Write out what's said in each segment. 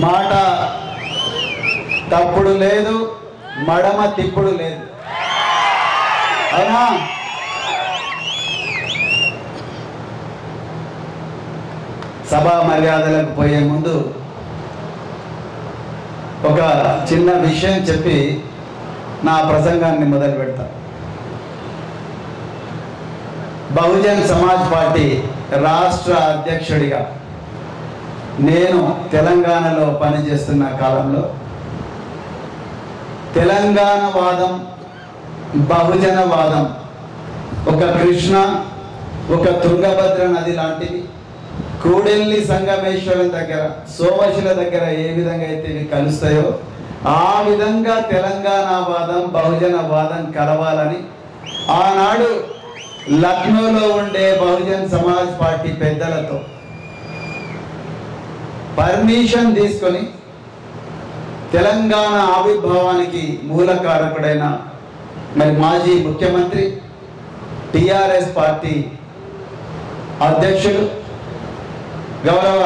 మాట తప్పుడు లేదు, మడమ తిప్పుడు లేదు. అవునా? సభా మర్యాదలకు పోయే ముందు ఒక చిన్న విషయం చెప్పి నా ప్రసంగాన్ని మొదలు పెడతా. బహుజన్ సమాజ్ పార్టీ రాష్ట్ర అధ్యక్షుడిగా నేను తెలంగాణలో పనిచేస్తున్న కాలంలో తెలంగాణ వాదం, బహుజన వాదం ఒక కృష్ణ, ఒక తుంగభద్ర నది లాంటివి. కూడెల్లి సంగమేశ్వరం దగ్గర, సోమశిల దగ్గర ఏ విధంగా అయితే ఇవి కలుస్తాయో ఆ విధంగా తెలంగాణ వాదం, బహుజన వాదం కలవాలని ఆనాడు లక్నోలో ఉండే బహుజన్ సమాజ్ పార్టీ పెద్దలతో పర్మిషన్ తీసుకొని తెలంగాణ ఆవిర్భావానికి మూలకారకుడైన మరి మాజీ ముఖ్యమంత్రి, టిఆర్ఎస్ పార్టీ అధ్యక్షుడు గౌరవ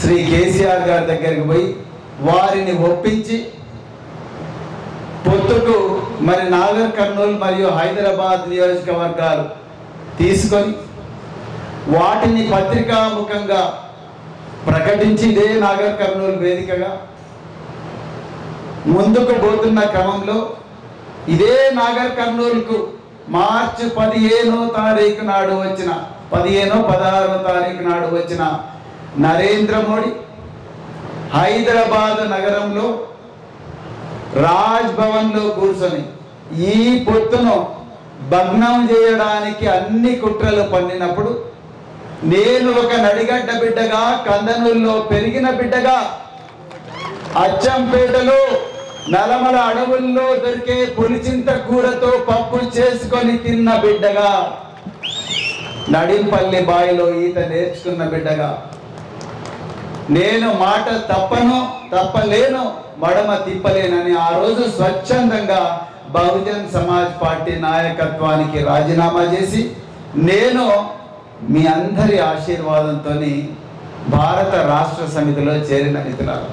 శ్రీ కేసీఆర్ గారి దగ్గరికి పోయి వారిని ఒప్పించి పొత్తుకు మరి నాగర్ కర్నూలు మరియు హైదరాబాద్ నియోజకవర్గాలు తీసుకొని వాటిని పత్రికాముఖంగా ప్రకటించి ఇదే నాగర్ కర్నూలు వేదికగా ముందుకు పోతున్న క్రమంలో ఇదే నాగర్ కర్నూలుకు మార్చి 15వ తారీఖు నాడు వచ్చిన 16వ తారీఖు నాడు వచ్చిన నరేంద్ర మోడీ హైదరాబాద్ నగరంలో రాజ్ భవన్లో కూర్చొని ఈ పొత్తును భగ్నం చేయడానికి అన్ని కుట్రలు పన్నినప్పుడు నేను ఒక నడిగడ్డ బిడ్డగా, కందనూరులో పెరిగిన బిడ్డగా, అచ్చంపేటలో నలమల అడవుల్లో దొరికే పులిచింత కూరతో పప్పు చేసుకొని తిన్న బిడ్డగా, నడింపల్లి బాయిలో ఈత నేర్చుకున్న బిడ్డగా నేను మాట తప్పలేను, మడమ తిప్పలేనని ఆ రోజు స్వచ్ఛందంగా బహుజన్ సమాజ్ పార్టీ నాయకత్వానికి రాజీనామా చేసి నేను మీ అందరి ఆశీర్వాదంతో భారత రాష్ట్ర సమితిలో చేరిన మిత్రులారా.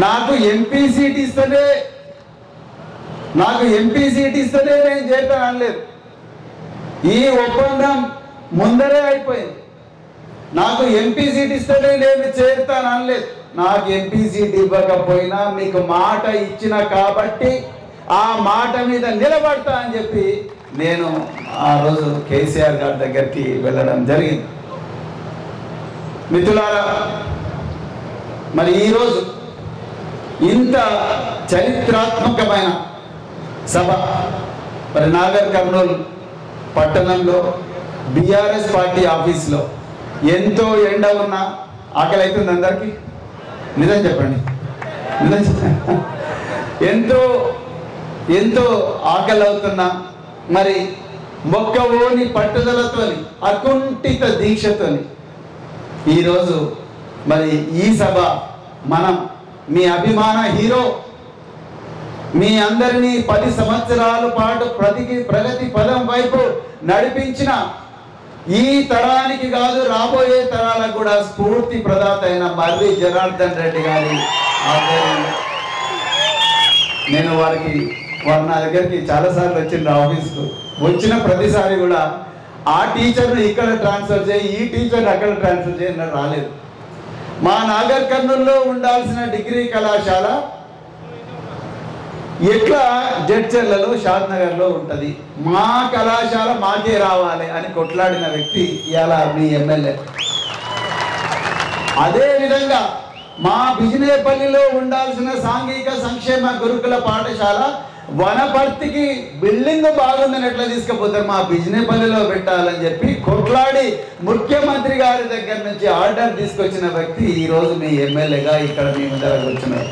నాకు ఎంపీ సీట్ ఇస్తేనే నేను చేరుతాను అనలేదు. ఈ ఒప్పందం ముందరే అయిపోయింది. నాకు ఎంపీ సీట్ ఇస్తేనే నేను చేరుతాను అనలేదు. నాకు ఎంపీ సీట్ ఇవ్వకపోయినా మీకు మాట ఇచ్చిన కాబట్టి ఆ మాట మీద నిలబడతా అని చెప్పి నేను ఆ రోజు కేసీఆర్ గారి దగ్గరికి వెళ్ళడం జరిగింది. మిత్రులారా, మరి ఈరోజు ఇంత చరిత్రాత్మకమైన సభ మరి నాగర్ కర్నూలు పట్టణంలో బీఆర్ఎస్ పార్టీ ఆఫీస్లో ఎంతో ఎండ ఉన్నా ఆకలి అవుతుంది అందరికీ? నిజం చెప్పండి, నిజం చెప్పండి. ఎంతో ఆకలి అవుతున్నా మరి మొక్కవోని పట్టుదలతోని, అకుంఠిత దీక్షతోని ఈరోజు మరి ఈ సభ మనం మీ అభిమాన హీరో, మీ అందరినీ 10 సంవత్సరాల పాటు ప్రగతి పదం వైపు నడిపించిన ఈ తరానికి కాదు రాబోయే తరాలకు కూడా స్ఫూర్తి ప్రదాత అయిన మర్రి జనార్దన్ రెడ్డి గారి ఆధ్వర్యంలో నేను వారు నా దగ్గరికి చాలాసార్లు వచ్చిండ్రు ఆఫీస్కు. వచ్చిన ప్రతిసారి కూడా ఆ టీచర్ను ఇక్కడ ట్రాన్స్ఫర్ చేయి, ఈ టీచర్ని అక్కడ ట్రాన్స్ఫర్ చేయి అని రాలేదు. మా నాగర్ కర్నూలులో ఉండాల్సిన డిగ్రీ కళాశాల ఎట్లా జడ్చర్లలో, షాద్నగర్లో ఉంటుంది, మా కళాశాల మాకే రావాలి అని కొట్లాడిన వ్యక్తి ఇవాళ మీ ఎమ్మెల్యే. అదేవిధంగా మా బిజినేపల్లిలో ఉండాల్సిన సాంఘిక సంక్షేమ గురుకుల పాఠశాల వనపర్తికి బిల్డింగ్ బాగుందని ఎట్లా తీసుకుపోతారు, మా బిజినేపల్లిలో పెట్టాలని చెప్పి కొట్లాడి ముఖ్యమంత్రి గారి దగ్గర నుంచి ఆర్డర్ తీసుకొచ్చిన వ్యక్తి ఈరోజు మీ ఎమ్మెల్యేగా ఇక్కడ మీ ముందర కూర్చున్నారు.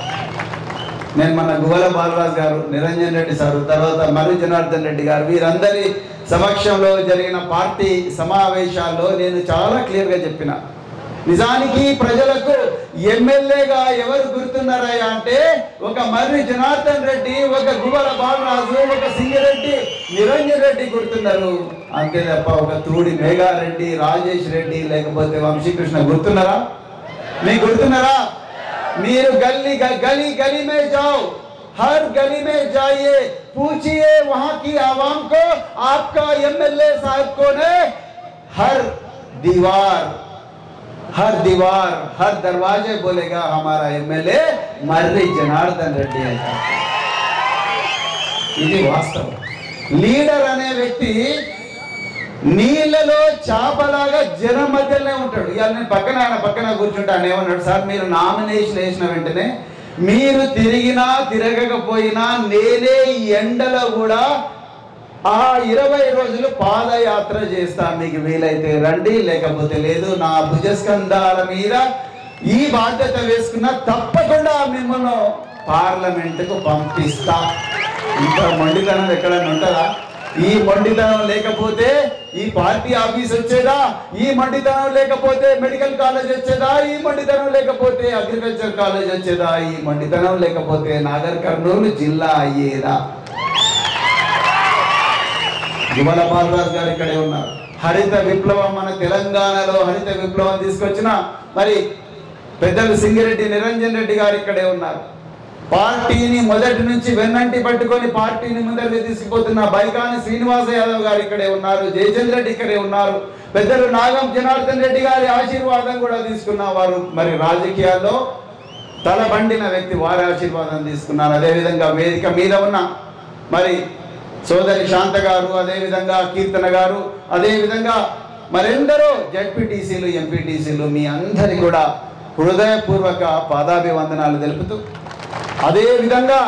నేను మన గువ్వల బాలరాజు గారు, నిరంజన్ రెడ్డి సారు, తర్వాత మర్రి జనార్దన్ రెడ్డి గారు వీరందరి సమక్షంలో జరిగిన పార్టీ సమావేశాల్లో నేను చాలా క్లియర్గా చెప్పిన, నిజానికి ప్రజలకు ఎమ్మెల్యేగా ఎవరు గుర్తున్నారయ్యా అంటే ఒక మర్రి జనార్దన్ రెడ్డి, ఒక గువ్వల బాలరాజు, ఒక సింగిరెడ్డి నిరంజన్ రెడ్డి గుర్తున్నారు. అంతే తప్ప ఒక తూడి మేఘారెడ్డి, రాజేష్ రెడ్డి లేకపోతే వంశీకృష్ణ గుర్తున్నారా? మీకు గుర్తున్నారా? మీరు गली गली में जाओ, हर गली में जाइए, पूछिए वहां की आवाम को, आपका एमएलए साहब को ने हर दीवार हर दरवाजे बोलेगा हमारा एमएलए मर्री जनार्दन रेड्डी है। ఇది వాస్తవం. లీడర్ అనే వ్యక్తి నీళ్ళలో చేపలాగా జనం మధ్యలోనే ఉంటాడు. ఇవాళ నేను ఆయన పక్కన కూర్చుంటాను. ఏమన్నాడు, సార్ మీరు నామినేషన్ వేసిన వెంటనే మీరు తిరిగినా తిరగకపోయినా నేనే ఈ ఎండలో కూడా ఆ 20 రోజులు పాదయాత్ర చేస్తా, మీకు వీలైతే రండి లేకపోతే లేదు, నా భుజస్కంధాల మీద ఈ బాధ్యత వేసుకున్నా తప్పకుండా మిమ్మల్ని పార్లమెంటుకు పంపిస్తా. ఇంత మొండితనం ఎక్కడైనా ఉంటుందా? ఈ మొండితనం లేకపోతే ఈ పార్టీ ఆఫీస్ వచ్చేదా? ఈ మొండితనం లేకపోతే మెడికల్ కాలేజ్ వచ్చేదా? ఈ మొండితనం లేకపోతే అగ్రికల్చర్ కాలేజ్ వచ్చేదా? ఈ మొండితనం లేకపోతే నాగర్ కర్నూలు జిల్లా అయ్యేదా? యువల బాలరాజు గారు ఇక్కడే ఉన్నారు. హరిత విప్లవం, మన తెలంగాణలో హరిత విప్లవం తీసుకొచ్చిన మరి పెద్దలు సింగిరెడ్డి నిరంజన్ రెడ్డి గారు ఇక్కడే ఉన్నారు. పార్టీని మొదటి నుంచి వెన్నంటి పట్టుకొని పార్టీని ముందరికి తీసుకుపోతున్న బైకాని శ్రీనివాస యాదవ్ గారు ఇక్కడే ఉన్నారు. జయచంద్ర రెడ్డి ఇక్కడే ఉన్నారు. పెద్దలు నాగం జనార్దన్ రెడ్డి గారి ఆశీర్వాదం కూడా తీసుకున్న వారు, మరి రాజకీయాల్లో తలబండిన వ్యక్తి, వారి ఆశీర్వాదం తీసుకున్నారు. అదేవిధంగా వేదిక మీద ఉన్న మరి సోదరి శాంత గారు, అదేవిధంగా కీర్తన గారు, అదేవిధంగా మరెందరో జడ్పీటీసీలు, ఎంపీటీసీలు, మీ అందరి కూడా హృదయపూర్వక పాదాభివందనాలు తెలుపుతూ, అదేవిధంగా